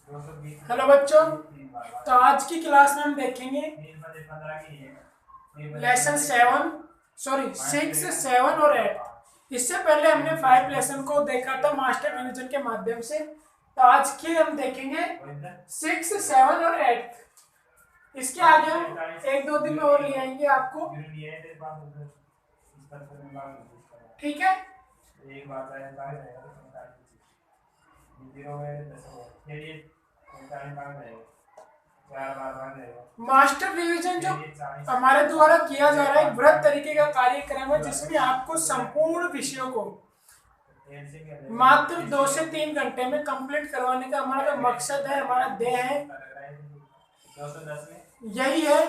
Hello बच्चों, तो आज की क्लास में हम देखेंगे लेसन 7, सॉरी 6, 7 और 8। इससे पहले हमने 5 लेसन को देखा था मास्टर डिवीजन के माध्यम से। तो आज की हम देखेंगे 6, 7 और 8। इसके आगे हम 1-2 दिन में और ले आएंगे आपको, ठीक है। मास्टर रिवीजन जो हमारे द्वारा किया जा रहा है एक बृहद तरीके का कार्यक्रम है, जिसमें आपको संपूर्ण विषयों को मात्र 2 से 3 घंटे में कंप्लीट करवाने का हमारा जो मकसद है, हमारा ध्येय है, यही है,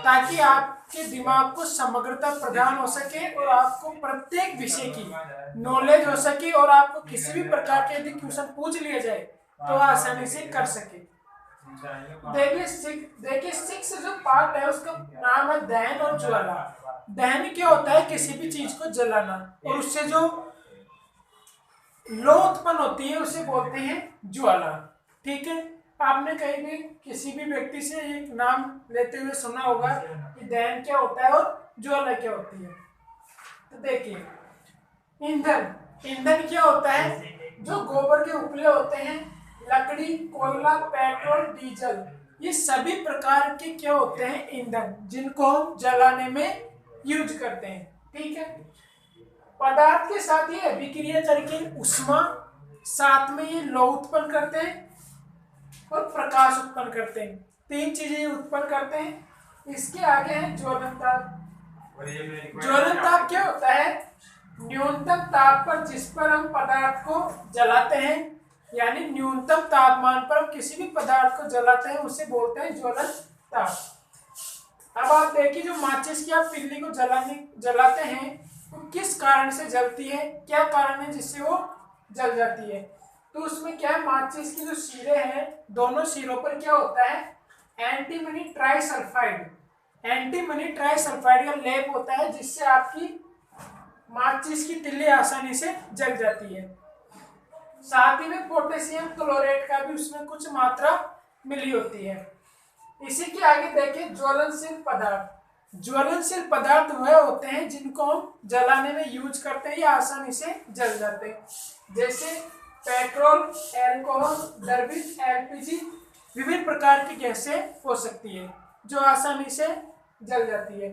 ताकि आपके दिमाग को समग्रता प्रदान हो सके और आपको प्रत्येक विषय की नॉलेज हो सके और आपको किसी भी प्रकार के यदि क्वेश्चन पूछ लिया जाए तो आसानी से कर सके। देखिए 6 जो पार्ट है उसका नाम है दहन और ज्वाला। दहन क्या होता है? किसी भी चीज को जलाना, और उससे जो लो उत्पन्न होती है उसे बोलते हैं ज्वाला, ठीक है। आपने कहीं भी किसी भी व्यक्ति से एक नाम लेते हुए सुना होगा कि दहन क्या होता है और ज्वाला क्या होती है। तो देखिए ईंधन, ईंधन क्या होता है? जो गोबर के उपले होते हैं, लकड़ी, कोयला, पेट्रोल, डीजल, ये सभी प्रकार के क्या होते हैं? ईंधन, जिनको हम जलाने में यूज करते हैं, ठीक है। पदार्थ के साथ ये अभिक्रिया करके उष्मा, साथ में ये लौ उत्पन्न करते हैं और प्रकाश उत्पन्न करते हैं। 3 चीजें उत्पन्न करते हैं। इसके आगे है ज्वलन ताप। ज्वलन ताप क्या होता है? न्यूनतम ताप पर जिस पर हम पदार्थ को जलाते हैं, यानी न्यूनतम तापमान पर हम किसी भी पदार्थ को जलाते हैं उसे बोलते हैं ज्वलन ताप। अब आप देखिए जो माचिस की आप तिल्ली को जलाते हैं तो किस कारण से जलती है, क्या कारण है जिससे वो जल जाती है? तो उसमें क्या है, माचिस की जो सिरे हैं, दोनों सिरों पर क्या होता है? एंटीमनी ट्राइसल्फाइड, एंटीमनी ट्राइसल्फाइड का लेप होता है, जिससे आपकी माचिस की तिल्ली आसानी से जल जाती है। साथ ही में पोटेशियम क्लोराइड का भी उसमें कुछ मात्रा मिली होती है। इसी के आगे देखिए ज्वलनशील पदार्थ। ज्वलनशील पदार्थ वह होते हैं जिनको हम जलाने में यूज करते हैं या आसानी से जल जाते हैं, जैसे पेट्रोल, एल्कोहल, द्रवित, एलपीजी, विभिन्न प्रकार की गैसें हो सकती है जो आसानी से जल जाती है।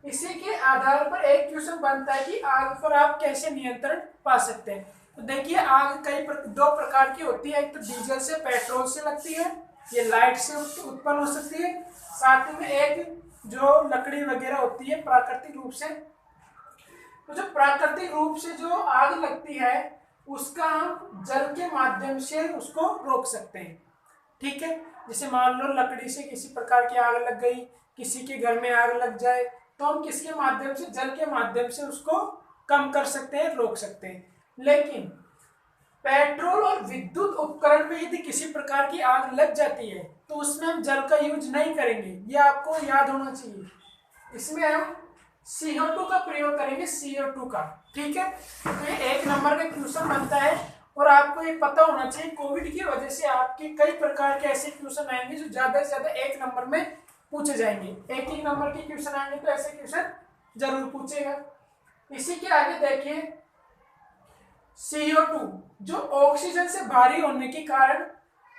इसी के आधार पर एक क्वेश्चन बनता है कि आग पर आप कैसे नियंत्रण पा सकते हैं। तो देखिए आग दो प्रकार की होती है, एक तो डीजल से, पेट्रोल से लगती है, ये लाइट से उत्पन्न हो सकती है। साथ में एक जो लकड़ी वगैरह होती है प्राकृतिक रूप से। तो जो प्राकृतिक रूप से जो आग लगती है उसका हम जल के माध्यम से उसको रोक सकते हैं, ठीक है। जैसे मान लो लकड़ी से किसी प्रकार की आग लग गई, किसी के घर में आग लग जाए, तो हम किसके माध्यम से? जल के माध्यम से उसको कम कर सकते हैं, रोक सकते हैं। लेकिन पेट्रोल और विद्युत उपकरण में यदि किसी प्रकार की आग लग जाती है तो उसमें हम जल का यूज नहीं करेंगे, ये आपको याद होना चाहिए। इसमें हम CO2 का प्रयोग करेंगे, CO2 का, ठीक है। तो ये 1 नंबर का क्वेश्चन बनता है और आपको ये पता होना चाहिए कोविड की वजह से आपके कई प्रकार के ऐसे क्वेश्चन आएंगे जो ज्यादा से ज्यादा 1 नंबर में पूछे जाएंगे। 1 नंबर के क्वेश्चन आएंगे तो ऐसे क्वेश्चन जरूर पूछेगा। इसी के आगे देखिए CO2 जो ऑक्सीजन से भारी होने के कारण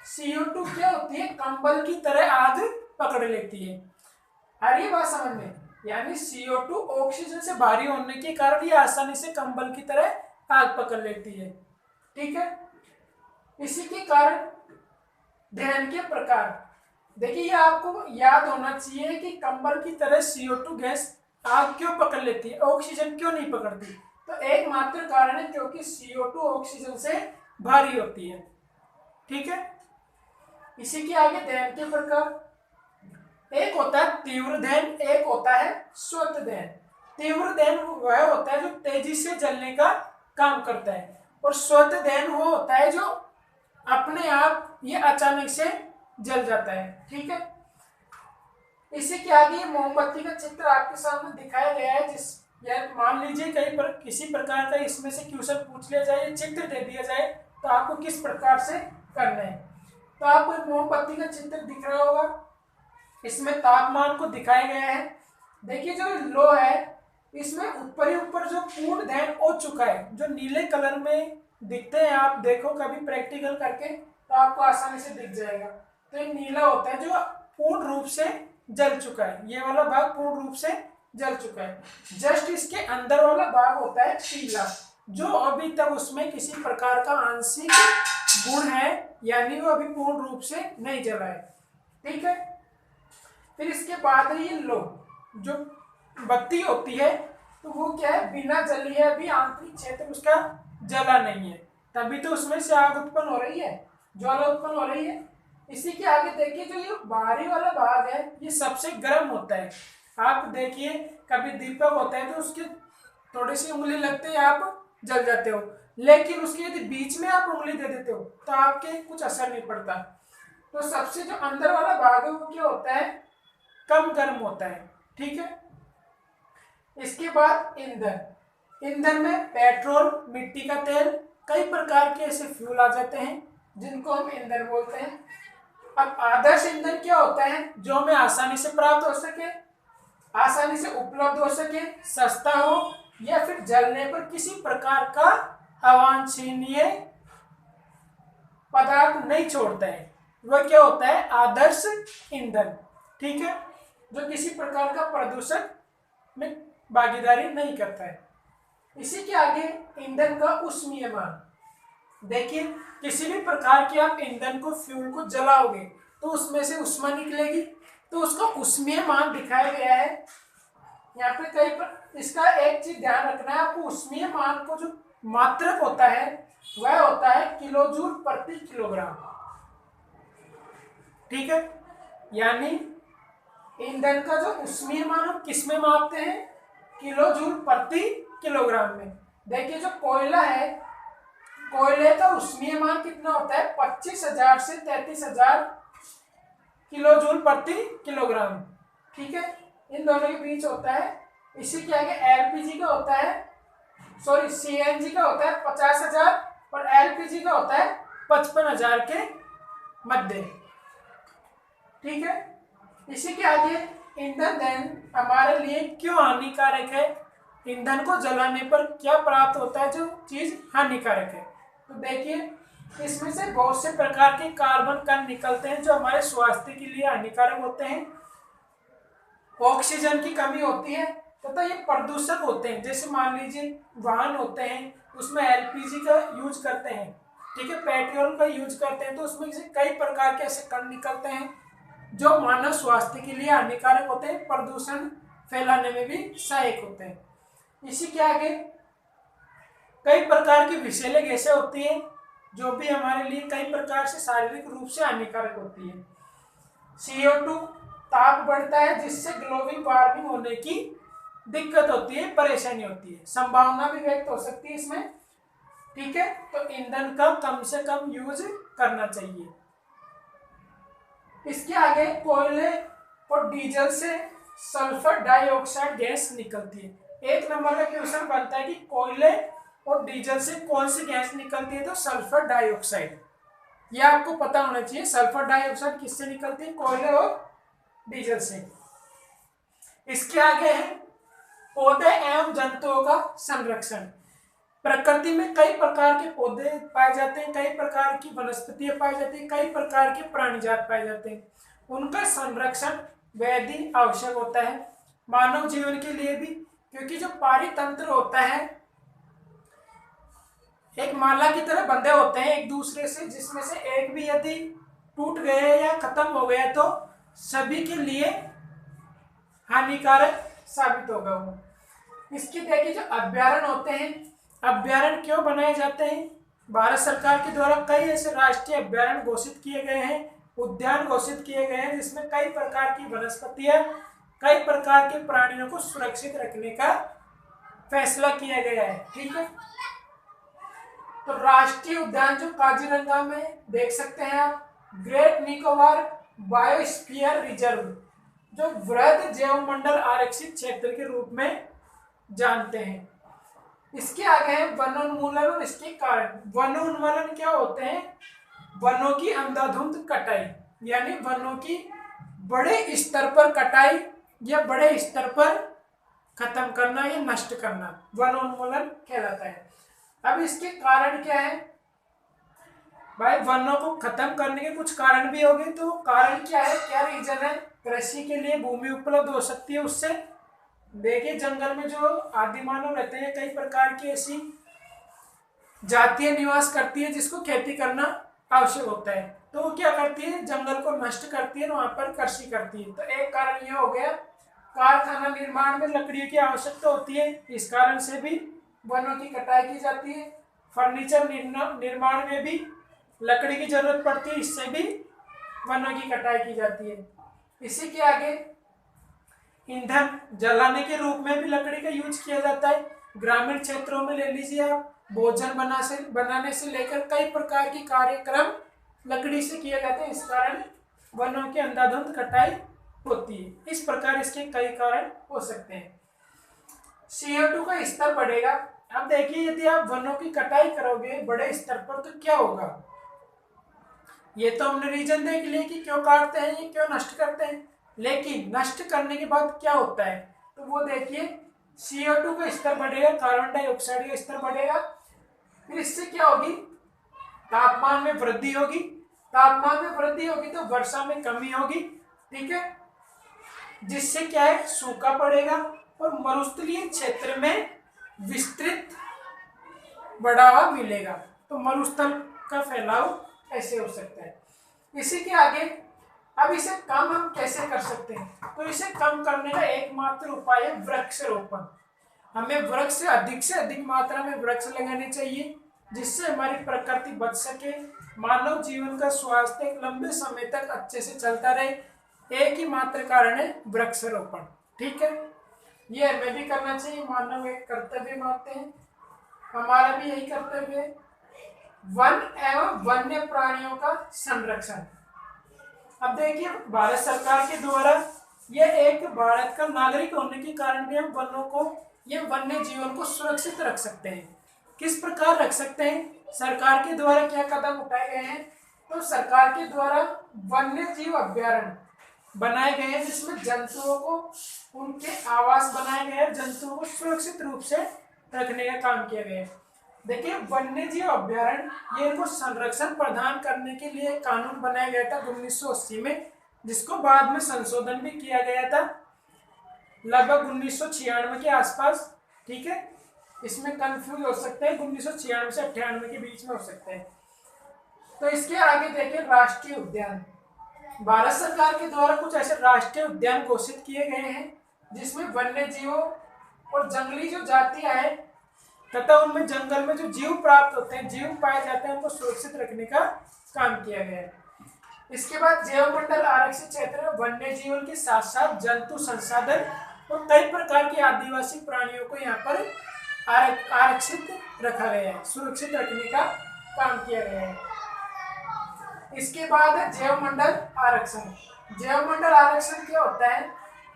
CO2 क्या होती है? कंबल की तरह आग पकड़ लेती है। आ रही है बात समझ में? यानी CO2 ऑक्सीजन से भारी होने के कारण ये आसानी से कंबल की तरह आग पकड़ लेती है, ठीक है। इसी के कारण दहन के प्रकार, देखिए ये आपको याद होना चाहिए कि कंबल की तरह CO2 गैस आग क्यों पकड़ लेती है, ऑक्सीजन क्यों नहीं पकड़ती? तो एकमात्र कारण है क्योंकि CO2 ऑक्सीजन से भारी होती है, ठीक है। इसी के आगे दहन के प्रकार, एक होता है तीव्र दहन, एक होता है स्वत दहन। तीव्र दहन वह होता है जो तेजी से जलने का काम करता है, और स्वत दहन वो होता है जो अपने आप ये अचानक से जल जाता है, ठीक है। इसी के आगे मोमबत्ती का चित्र आपके सामने दिखाया गया है, जिस मान लीजिए किसी प्रकार का इसमें से क्वेश्चन पूछ लिया जाए, चित्र दे दिया जाए तो आपको किस प्रकार से करना है। तो आपको मोमबत्ती का चित्र दिख रहा होगा, इसमें तापमान को दिखाया गया है। देखिए जो लो है इसमें ऊपर ही ऊपर जो पूर्ण दहन हो चुका है, जो नीले कलर में दिखते हैं, आप देखो कभी प्रैक्टिकल करके तो आपको आसानी से दिख जाएगा। तो ये नीला होता है जो पूर्ण रूप से जल चुका है, ये वाला भाग पूर्ण रूप से जल चुका है। जस्ट इसके अंदर वाला भाग होता है पीला, जो अभी तक उसमें किसी प्रकार का आंशिक गुण है, यानी वो अभी पूर्ण रूप से नहीं जला है। ठीक है, फिर इसके बाद ये लो जो बत्ती होती है, तो वो क्या है, बिना जली है, अभी आंतरिक क्षेत्र उसका जला नहीं है, तभी तो उसमें से आग उत्पन्न हो रही है, ज्वाला उत्पन्न हो रही है। इसी के आगे देखिए जो ये बाहरी वाला भाग है ये सबसे गर्म होता है। आप देखिए कभी दीपक होता है तो उसके थोड़ी सी उंगली लगते हैं आप जल जाते हो, लेकिन उसके यदि बीच में आप उंगली दे देते हो तो आपके कुछ असर नहीं पड़ता। तो सबसे जो अंदर वाला भाग है वो क्या होता है, कम गर्म होता है। ठीक है, इसके बाद ईंधन। ईंधन में पेट्रोल, मिट्टी का तेल, कई प्रकार के ऐसे फ्यूल आ जाते हैं जिनको हम ईंधन बोलते हैं। अब आदर्श ईंधन क्या होता है, जो हमें आसानी से प्राप्त हो सके, आसानी से उपलब्ध हो सके, सस्ता हो, या फिर जलने पर किसी प्रकार का अवांछनीय पदार्थ नहीं छोड़ता है, वह क्या होता है, आदर्श ईंधन। ठीक है, जो किसी प्रकार का प्रदूषण में भागीदारी नहीं करता है। इसी के आगे ईंधन का ऊष्मीय मान। देखिए किसी भी प्रकार के आप ईंधन को, फ्यूल को जलाओगे तो उसमें से ऊष्मा निकलेगी, तो उसका ऊष्मीय मान दिखाया गया है यहाँ पे। कई पर इसका एक चीज ध्यान रखना है आपको, ऊष्मीय मान को जो मात्रक होता है वह होता है किलोजूल प्रति किलोग्राम। ठीक है, यानी ईंधन का जो ऊष्मीय मान हम किस में मापते हैं, किलोजूल प्रति किलोग्राम में। देखिए जो कोयला है, कोयले का ऊष्मीय मान कितना होता है, 25,000 से 33,000 किलोजूल प्रति किलोग्राम। ठीक है, इन दोनों के बीच होता है। इसी के आगे एलपीजी का होता है, सॉरी सीएनजी का होता है 50,000 और एलपीजी का होता है 55,000 के मध्य। ठीक है, इसी के आगे ईंधन दहन हमारे लिए क्यों हानिकारक है, ईंधन को जलाने पर क्या प्राप्त होता है जो चीज हानिकारक है। तो देखिए इसमें से बहुत से प्रकार के कार्बन कण निकलते हैं जो हमारे स्वास्थ्य के लिए हानिकारक होते हैं। ऑक्सीजन की कमी होती है तथा ये प्रदूषक होते हैं। जैसे मान लीजिए वाहन होते हैं उसमें एलपीजी का यूज करते हैं, ठीक है, पेट्रोल का यूज करते हैं, तो उसमें से कई प्रकार के ऐसे कण निकलते हैं जो मानव स्वास्थ्य के लिए हानिकारक होते हैं, प्रदूषण फैलाने में भी सहायक होते हैं। इसी के आगे कई प्रकार की विषैले गैसें होती हैं जो भी हमारे लिए कई प्रकार से शारीरिक रूप से हानिकारक होती है। CO2 ताप बढ़ता है जिससे ग्लोबल वार्मिंग होने की दिक्कत होती है, परेशानी होती है, संभावना भी व्यक्त हो सकती है इसमें। ठीक है, तो ईंधन का कम से कम यूज करना चाहिए। इसके आगे कोयले और डीजल से सल्फर डाइऑक्साइड गैस निकलती है। एक नंबर का क्वेश्चन बनता है कि कोयले और डीजल से कौन सी गैस निकलती है, तो सल्फर डाइऑक्साइड। ये आपको पता होना चाहिए, सल्फर डाइऑक्साइड किससे निकलती है, कोयले और डीजल से। इसके आगे है पौधे एवं जंतुओं का संरक्षण। प्रकृति में कई प्रकार के पौधे पाए जाते हैं, कई प्रकार की वनस्पतियां पाई जाती हैं, कई प्रकार के प्राणी जात पाए जाते हैं। उनका संरक्षण बेहद ही आवश्यक होता है मानव जीवन के लिए भी, क्योंकि जो पारितंत्र होता है एक माला की तरह बंधे होते हैं एक दूसरे से, जिसमें से एक भी यदि टूट गए या खत्म हो गया तो सभी के लिए हानिकारक साबित होगा वो। इसके देखिए जो अभ्यारण्य होते हैं, अभ्यारण्य क्यों बनाए जाते हैं, भारत सरकार के द्वारा कई ऐसे राष्ट्रीय अभ्यारण्य घोषित किए गए हैं, उद्यान घोषित किए गए हैं, जिसमें कई प्रकार की वनस्पतियां, कई प्रकार के प्राणियों को सुरक्षित रखने का फैसला किया गया है। ठीक है, तो राष्ट्रीय उद्यान जो काजीरंगा में देख सकते हैं आप, ग्रेट निकोबार बायोस्फीयर रिजर्व, जो वृहद जैवमंडल आरक्षित क्षेत्र के रूप में जानते हैं। इसके आगे है वनोन्मूलन और इसके कारण। वनोन्मूलन क्या होते हैं, वनों की अंधाधुंध कटाई, यानी वनों की बड़े स्तर पर कटाई या बड़े स्तर पर खत्म करना या नष्ट करना वनोन्मूलन कहलाता है। अब इसके कारण क्या है भाई, वनों को खत्म करने के कुछ कारण भी होंगे, तो कारण क्या है, क्या रीजन है? कृषि के लिए भूमि उपलब्ध हो सकती है उससे। देखिए जंगल में जो आदि मानव रहते हैं, कई प्रकार की ऐसी जातियां निवास करती है जिसको खेती करना आवश्यक होता है, तो वो क्या करती है, जंगल को नष्ट करती है, वहां पर कृषि करती है। तो एक कारण यह हो गया, कारखाना निर्माण में लकड़ी की आवश्यकता होती है, इस कारण से भी वनों की कटाई की जाती है। फर्नीचर निर्माण में भी लकड़ी की जरूरत पड़ती है, इससे भी वनों की कटाई की जाती है। इसी के आगे ईंधन जलाने के रूप में भी लकड़ी का यूज किया जाता है। ग्रामीण क्षेत्रों में ले लीजिए आप, भोजन बनाने से लेकर कई प्रकार की कार्यक्रम लकड़ी से किए जाते हैं, इस कारण वनों की अंधाधुंध कटाई होती है। इस प्रकार इसके कई कारण हो सकते हैं। CO2 का स्तर बढ़ेगा। अब देखिए यदि आप वनों की कटाई करोगे बड़े स्तर पर तो क्या होगा, ये तो हमने रीजन देख लिया कि क्यों काटते हैं, ये क्यों नष्ट करते हैं, लेकिन नष्ट करने के बाद क्या होता है, तो वो देखिए CO2 का स्तर बढ़ेगा, कार्बन डाइऑक्साइड का स्तर बढ़ेगा, फिर इससे क्या होगी, तापमान में वृद्धि होगी। तापमान में वृद्धि होगी तो वर्षा में कमी होगी, ठीक है, जिससे क्या है, सूखा पड़ेगा और मरुस्थलीय क्षेत्र में विस्तृत बढ़ावा मिलेगा। तो मरुस्थल का फैलाव ऐसे हो सकता है। इसी के आगे अब इसे कम हम कैसे कर सकते हैं, तो इसे कम करने का एकमात्र उपाय है वृक्षारोपण। हमें वृक्ष से अधिक मात्रा में वृक्ष लगाने चाहिए, जिससे हमारी प्रकृति बच सके, मानव जीवन का स्वास्थ्य एक लंबे समय तक अच्छे से चलता रहे। एक ही मात्र कारण है वृक्षारोपण, ठीक है, ये हमें भी करना चाहिए, मानव एक कर्तव्य मानते हैं, हमारा भी यही कर्तव्य है। वन एवं वन्य प्राणियों का संरक्षण। अब देखिए भारत सरकार के द्वारा, यह एक भारत का नागरिक होने के कारण भी हम वनों को, ये वन्य जीवन को सुरक्षित रख सकते हैं। किस प्रकार रख सकते हैं, सरकार के द्वारा क्या कदम उठाए गए हैं, तो सरकार के द्वारा वन्य जीव अभ्यारण्य बनाए गए हैं, जिसमें जंतुओं को उनके आवास बनाए गए हैं, जंतुओं को सुरक्षित रूप से रखने का काम किया गया है। देखिए वन्य जीव अभ्यारण्य, ये इनको संरक्षण प्रदान करने के लिए कानून बनाया गया था 1980 में, जिसको बाद में संशोधन भी किया गया था लगभग 1996 के आसपास, ठीक है, इसमें कंफ्यूज हो सकते हैं, 1996 से 98 के बीच में हो सकते हैं। तो इसके आगे देखिए राष्ट्रीय उद्यान। भारत सरकार के द्वारा कुछ ऐसे राष्ट्रीय उद्यान घोषित किए गए हैं, जिसमें वन्य जीवों और जंगली जो जातियां हैं तथा उनमें जंगल में जो जीव प्राप्त होते हैं, जीव पाए जाते हैं, उनको सुरक्षित रखने का काम किया गया है। इसके बाद जैव मंडल आरक्षित क्षेत्र, वन्य जीवन के साथ साथ जंतु संसाधन और कई प्रकार के आदिवासी प्राणियों को यहाँ पर आरक्षित रखा गया है, सुरक्षित रखने का काम किया गया है। इसके बाद है जैव मंडल आरक्षण। जैव मंडल आरक्षण क्या होता है,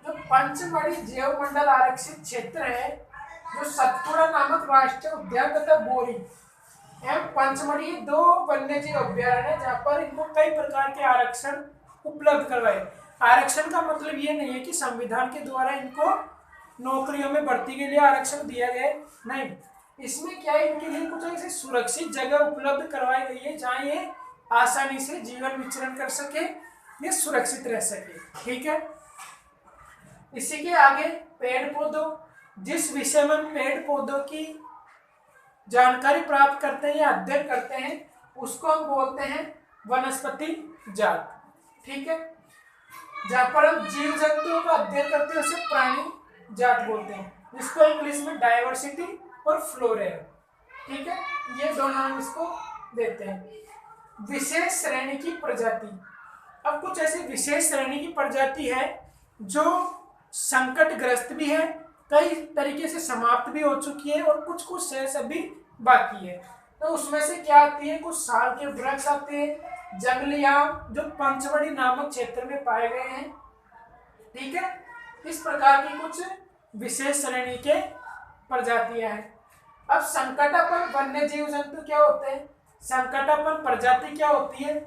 जो पंचमढ़ी जैव मंडल आरक्षित क्षेत्र है, जो सतपुड़ा नामक राष्ट्रीय उद्यान तथा बोरी एवं पंचमढ़ी दो वन्यजीव अभ्यारण्य है, जहाँ पर इनको कई प्रकार के आरक्षण उपलब्ध करवाए। आरक्षण का मतलब ये नहीं है कि संविधान के द्वारा इनको नौकरियों में भर्ती के लिए आरक्षण दिया गया, नहीं, इसमें क्या है, इनके लिए कुछ ऐसी सुरक्षित जगह उपलब्ध करवाई गई है जहाँ ये आसानी से जीवन विचरण कर सके, ये सुरक्षित रह सके, ठीक है। इसी के आगे पेड़ पौधों, जिस विषय में पेड़ पौधों की जानकारी प्राप्त करते हैं या अध्ययन करते हैं, उसको हम बोलते हैं वनस्पति जात, ठीक है। जहाँ पर हम जीव जंतुओं का अध्ययन करते हैं उसे प्राणी जात बोलते हैं, जिसको इंग्लिश में डायवर्सिटी और फ्लोरा, ठीक है, ये दोनों हम इसको देते हैं। विशेष श्रेणी की प्रजाति। अब कुछ ऐसी विशेष श्रेणी की प्रजाति है जो संकटग्रस्त भी है, कई तरीके से समाप्त भी हो चुकी है और कुछ कुछ शेष अभी बाकी है। तो उसमें से क्या आती है, कुछ साल के वृक्ष आते हैं, जंगली आम जो पंचमढ़ी नामक क्षेत्र में पाए गए हैं, ठीक है। इस प्रकार की कुछ विशेष श्रेणी के प्रजातियां हैं। अब संकटापन्न वन्य जीव जंतु क्या होते हैं, संकटापन्न प्रजाति क्या होती है?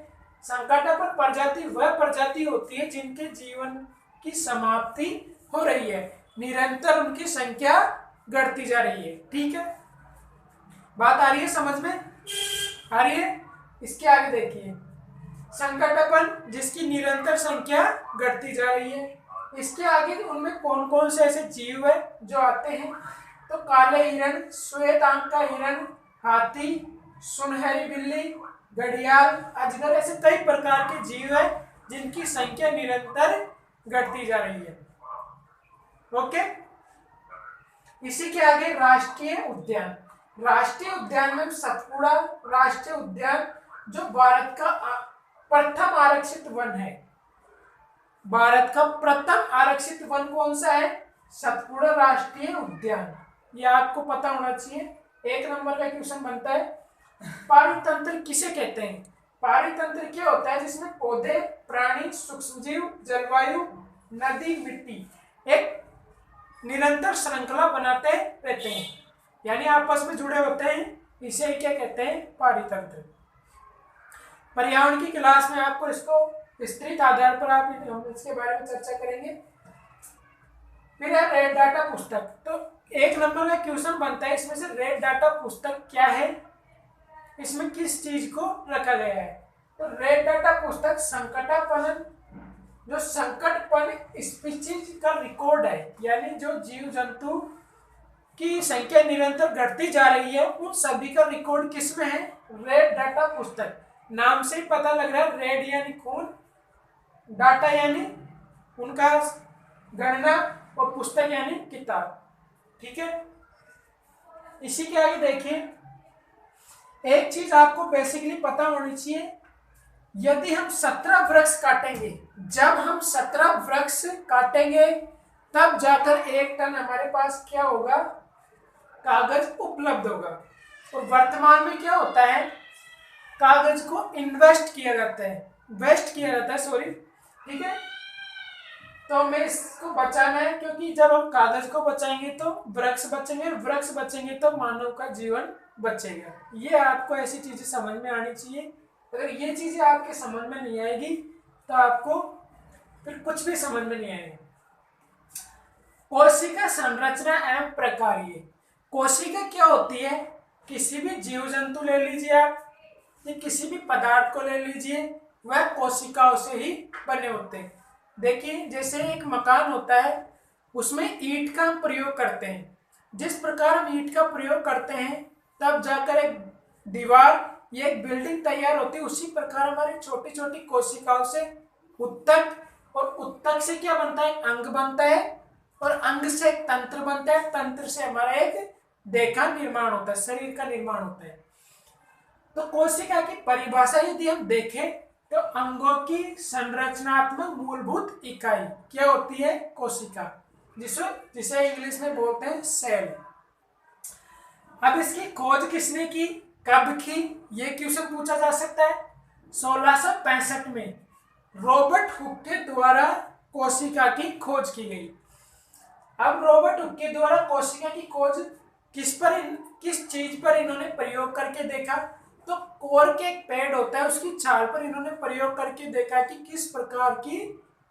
संकटापन्न प्रजाति वह प्रजाति होती है जिनके जीवन की समाप्ति हो रही है, निरंतर उनकी संख्या घटती जा रही है। ठीक है, बात आ रही है समझ में? आ रही है? इसके आगे देखिए, संकटापन्न जिसकी निरंतर संख्या घटती जा रही है। इसके आगे उनमें कौन कौन से ऐसे जीव है जो आते हैं? तो काले हिरण, श्वेत आंख का हिरण, हाथी, सुनहरी बिल्ली, घड़ियाल, अजगर, ऐसे कई प्रकार के जीव है जिनकी संख्या निरंतर घटती जा रही है। ओके, इसी के आगे राष्ट्रीय उद्यान। राष्ट्रीय उद्यान में सतपुड़ा राष्ट्रीय उद्यान जो भारत का प्रथम आरक्षित वन है। भारत का प्रथम आरक्षित वन कौन सा है? सतपुड़ा राष्ट्रीय उद्यान। ये आपको पता होना चाहिए, 1 नंबर का क्वेश्चन बनता है। पारितंत्र किसे कहते हैं? पारितंत्र क्या होता है? जिसमें पौधे, प्राणी, सूक्ष्मजीव, जलवायु, नदी, मिट्टी एक निरंतर श्रृंखला बनाते रहते हैं, यानी आपस में जुड़े होते हैं, इसे क्या कहते हैं? पारितंत्र। पर्यावरण की क्लास में आपको इसको विस्तृत आधार पर हम इसके बारे में चर्चा करेंगे। फिर है रेड डाटा पुस्तक। तो 1 नंबर का क्वेश्चन बनता है इसमें से, रेड डाटा पुस्तक क्या है, इसमें किस चीज को रखा गया है? तो रेड डाटा पुस्तक संकटापन्न, जो संकटपन्न स्पीशीज का रिकॉर्ड है, यानी जो जीव जंतु की संख्या निरंतर घटती जा रही है उन सभी का रिकॉर्ड किसमें है? रेड डाटा पुस्तक। नाम से ही पता लग रहा है, रेड यानी खून, डाटा यानी उनका गणना, और पुस्तक यानी किताब। ठीक है, इसी के आगे देखिए, एक चीज आपको बेसिकली पता होनी चाहिए, यदि हम 17 वृक्ष काटेंगे, जब हम 17 वृक्ष काटेंगे तब जाकर 1 टन हमारे पास क्या होगा? कागज उपलब्ध होगा। और वर्तमान में क्या होता है? कागज को इन्वेस्ट किया जाता है, वेस्ट किया जाता है, सॉरी। ठीक है, तो हमें इसको बचाना है, क्योंकि जब हम कागज को बचाएंगे तो वृक्ष बचेंगे, वृक्ष बचेंगे तो मानव का जीवन बचेगा। ये आपको ऐसी चीजें समझ में आनी चाहिए। अगर ये चीजें आपके समझ में नहीं आएगी तो आपको फिर कुछ भी समझ में नहीं आएगा। कोशिका संरचना एवं प्रकार्य। कोशिका क्या होती है? किसी भी जीव जंतु ले लीजिए आप, या किसी भी पदार्थ को ले लीजिए, वह कोशिकाओं से ही बने होते हैं। देखिए, जैसे एक मकान होता है, उसमें ईंट का हम प्रयोग करते हैं। जिस प्रकार हम ईंट का प्रयोग करते हैं तब जाकर एक दीवार या एक बिल्डिंग तैयार होती है, उसी प्रकार हमारी छोटी छोटी कोशिकाओं से उत्तक, और उत्तक से क्या बनता है? अंग बनता है, और अंग से एक तंत्र बनता है, तंत्र से हमारा एक देह का निर्माण होता है, शरीर का निर्माण होता है। तो कोशिका की परिभाषा यदि हम देखें तो अंगों की संरचनात्मक मूलभूत इकाई क्या होती है? कोशिका, जिसे इंग्लिश में बोलते हैं सेल। अब इसकी खोज किसने की, कब की? ये क्वेश्चन पूछा जा सकता है। 1665 में रॉबर्ट हुक के द्वारा कोशिका की खोज की गई। अब रॉबर्ट हुक के द्वारा कोशिका की खोज किस चीज पर इन्होंने प्रयोग करके देखा? तो कोर के एक पेड़ होता है, उसकी छाल पर इन्होंने प्रयोग करके देखा कि किस प्रकार की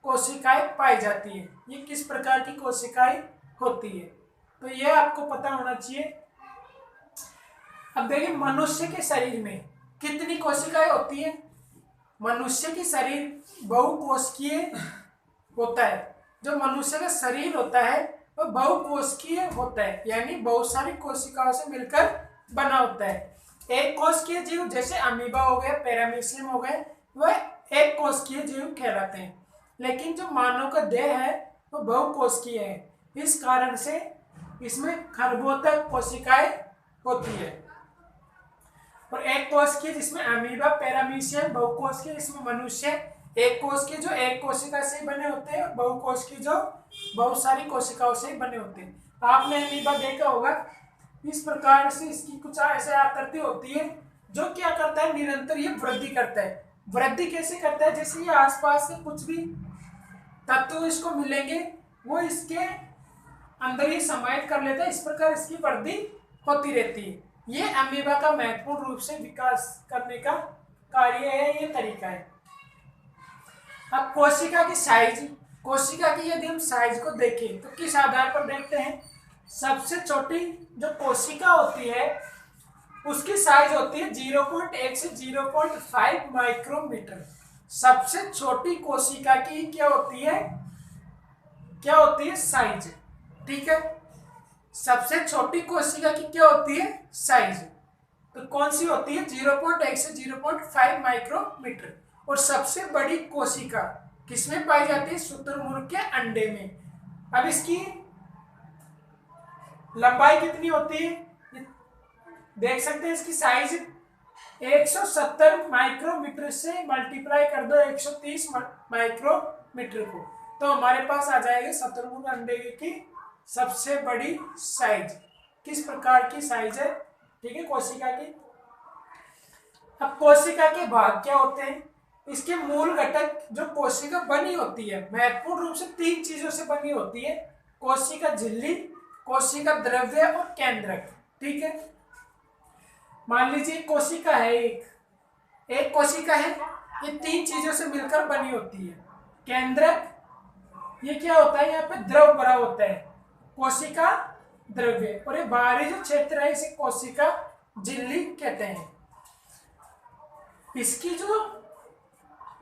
कोशिकाएं पाई जाती है, ये किस प्रकार की कोशिकाएं होती है। तो ये आपको पता होना चाहिए। अब देखिए, मनुष्य के शरीर में कितनी कोशिकाएं होती है? मनुष्य की शरीर बहुकोशिकीय होता है। जो मनुष्य का शरीर होता है वह बहुकोशिकीय होता है, यानी बहुत सारी कोशिकाओं से मिलकर बना होता है। एक कोशिकीय जीव जैसे अमीबा हो गया, पैरामीशियम हो गए, वह एक कोशिकीय जीव कहलाते हैं। लेकिन जो मानव का देह है वो बहुकोशिकीय है, इस कारण से इसमें खरबों तक कोशिकाएं होती है। और एक कोशिकीय जिसमें अमीबा, पैरामीशियम, बहुकोशिकीय इसमें मनुष्य, एक कोशिकीय जो एक कोशिका से बने होते हैं, और बहुकोशिकीय जो बहुत सारी कोशिकाओं से बने होते हैं। आपने अमीबा देखा होगा, इस प्रकार से इसकी कुछ ऐसे आकृति होती है जो क्या करता है? निरंतर ये वृद्धि करता है। वृद्धि कैसे करता है? जैसे ये आसपास से कुछ भी तत्व इसको मिलेंगे वो इसके अंदर ही समाहित कर लेता है, इस प्रकार इसकी वृद्धि होती रहती है। ये अमीबा का महत्वपूर्ण रूप से विकास करने का कार्य है, ये तरीका है। अब कोशिका की साइज, कोशिका की यदि हम साइज को देखें तो किस आधार पर देखते हैं? सबसे छोटी जो कोशिका होती है उसकी साइज होती है 0.1 से 0.5 माइक्रोमीटर। सबसे छोटी कोशिका की क्या होती है, क्या होती है? साइज। ठीक है, सबसे छोटी कोशिका की क्या होती है? साइज। तो कौन सी होती है? 0.1 से 0.5 माइक्रोमीटर। और सबसे बड़ी कोशिका किसमें पाई जाती है? शुतुरमुर्ग के अंडे में। अब इसकी लंबाई कितनी होती है देख सकते हैं। इसकी साइज 170 माइक्रोमीटर से मल्टीप्लाई कर दो 130 माइक्रोमीटर को, तो हमारे पास आ जाएगा शुतुरमुर्ग अंडे की सबसे बड़ी साइज। किस प्रकार की साइज है? ठीक है, कोशिका की। अब कोशिका के भाग क्या होते हैं? इसके मूल घटक जो कोशिका बनी होती है महत्वपूर्ण रूप से 3 चीजों से बनी होती है: कोशिका झिल्ली, कोशिका द्रव्य और केंद्रक। ठीक है, मान लीजिए कोशिका है, एक कोशिका है, ये 3 चीजों से मिलकर बनी होती है। केंद्रक, ये क्या होता है? यहाँ पे द्रव भरा होता है, कोशिका द्रव्य। और ये बाहरी जो क्षेत्र है इसे कोशिका झिल्ली कहते हैं। इसकी जो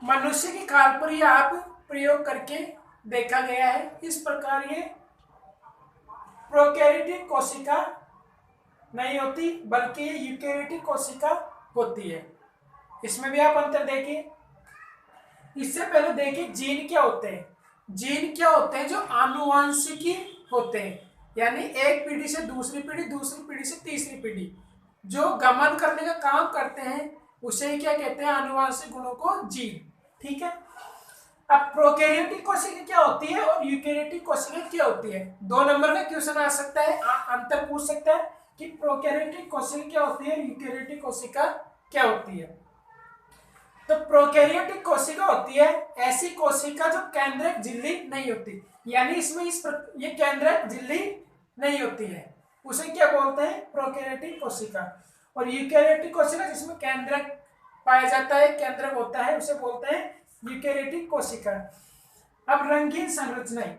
मनुष्य की खाल पर यह आप प्रयोग करके देखा गया है। इस प्रकार ये प्रोकैरियोटिक कोशिका नहीं होती बल्कि ये यूकैरियोटिक कोशिका होती है। इसमें भी आप अंतर देखिए। इससे पहले देखिए जीन क्या होते हैं। जीन क्या होते हैं? जो आनुवांशिकी होते हैं, यानी एक पीढ़ी से दूसरी पीढ़ी, दूसरी पीढ़ी से तीसरी पीढ़ी जो गमन करने का काम करते हैं उसे क्या कहते हैं? आनुवांशिक गुणों को जीन। ठीक है, अब प्रोकैरियोटिक कोशिका क्या होती है और यूकैरियोटिक कोशिका क्या होती है? 2 नंबर का क्वेश्चन आ सकता है, अंतर पूछ सकता है कि प्रोकैरियोटिक कोशिका क्या होती है, यूकैरियोटिक कोशिका क्या होती है। तो प्रोकैरियोटिक कोशिका होती है ऐसी कोशिका जो केंद्रक झिल्ली नहीं होती, यानी इसमें ये केंद्रक झिल्ली नहीं होती है, उसे क्या बोलते हैं? प्रोकैरियोटिक कोशिका। और यूकैरियोटिक कोशिका जिसमें केंद्रक पाया जाता है, केंद्रक होता है, उसे बोलते हैं यूकैरियोटिक कोशिका। अब रंगीन संरचनाएं,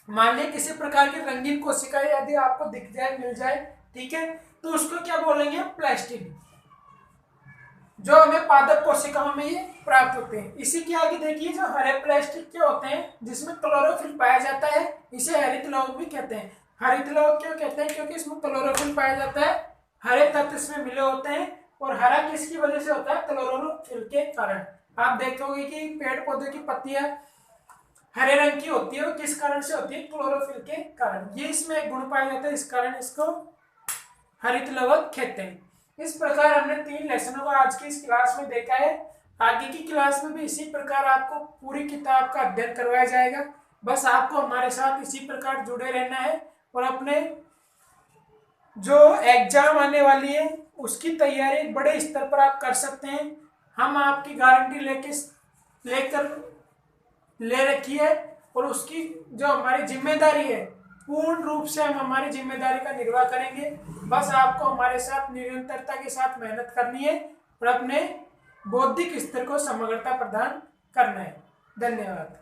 मान लीजिए किसी प्रकार की रंगीन कोशिका यदि आपको दिख जाए, मिल जाए, ठीक है, तो उसको क्या बोलेंगे? प्लास्टिड, जो हमें पादप कोशिकाओं में ये प्राप्त होते हैं। इसी के आगे देखिए जो हरे प्लास्टिक क्या होते हैं जिसमें क्लोरोफिल पाया जाता है, इसे हरित लौह भी कहते हैं। हरित लौह क्यों कहते हैं? क्योंकि इसमें क्लोरोफिल पाया जाता है, हरे तत्व इसमें मिले होते हैं। और हरा किसकी वजह से होता है? क्लोरोफिल के कारण। आप देखोगे कि पेड़ पौधे की पत्तियां हरे रंग की होती है, और किस कारण से होती है? क्लोरोफिल के कारण। ये इसमें एक गुण पाया जाता है, इस कारण इसको हरित लवण कहते हैं। इस प्रकार हमने 3 लेसनों को आज की इस क्लास में देखा है। आगे की क्लास में भी इसी प्रकार आपको पूरी किताब का अध्ययन करवाया जाएगा। बस आपको हमारे साथ इसी प्रकार जुड़े रहना है और अपने जो एग्जाम आने वाली है उसकी तैयारी बड़े स्तर पर आप कर सकते हैं। हम आपकी गारंटी लेकर ले रखी है, और उसकी जो हमारी जिम्मेदारी है पूर्ण रूप से हम हमारी जिम्मेदारी का निर्वाह करेंगे। बस आपको हमारे साथ निरंतरता के साथ मेहनत करनी है और अपने बौद्धिक स्तर को समग्रता प्रदान करना है। धन्यवाद।